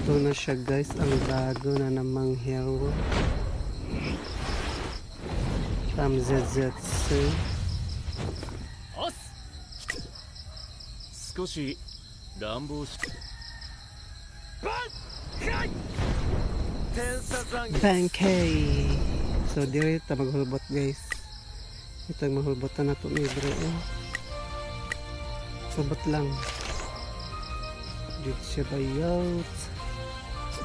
Ito na siya guys, ang bago na namang hero from Zetsu. 少し乱暴し Bankay! So dire ta maghulbot guys. Ito ang mahulbotan na ito ni bro. Hulbot lang. Dito siya bayot.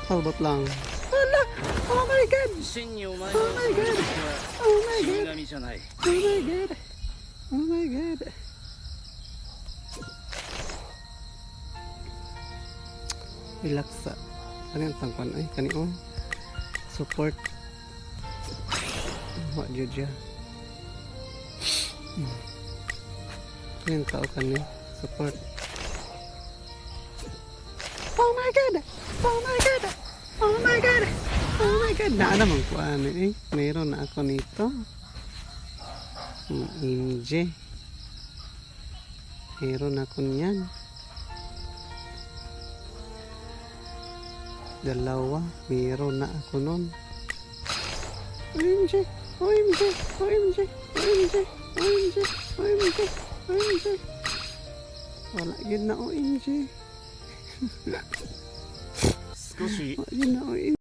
Hulbot lang. Hala! Oh my god! Oh my god! Oh my god! Oh my god! Oh my god! Relax sa. Ano yung tangkwan? Ay, kaniong support. Wak dyan. Ano yung tao kani? Support. Oh my god! Oh my god! Oh my god! Oh my god! Naa naman ko ano eh. Meron na ako nito. MJ. Meron ako niyan. Dalawa. Meron na ako nun. OMG! OMG! OMG! OMG! OMG! OMG! OMG! Wala yun na OMG. 少し Wala yun na OMG.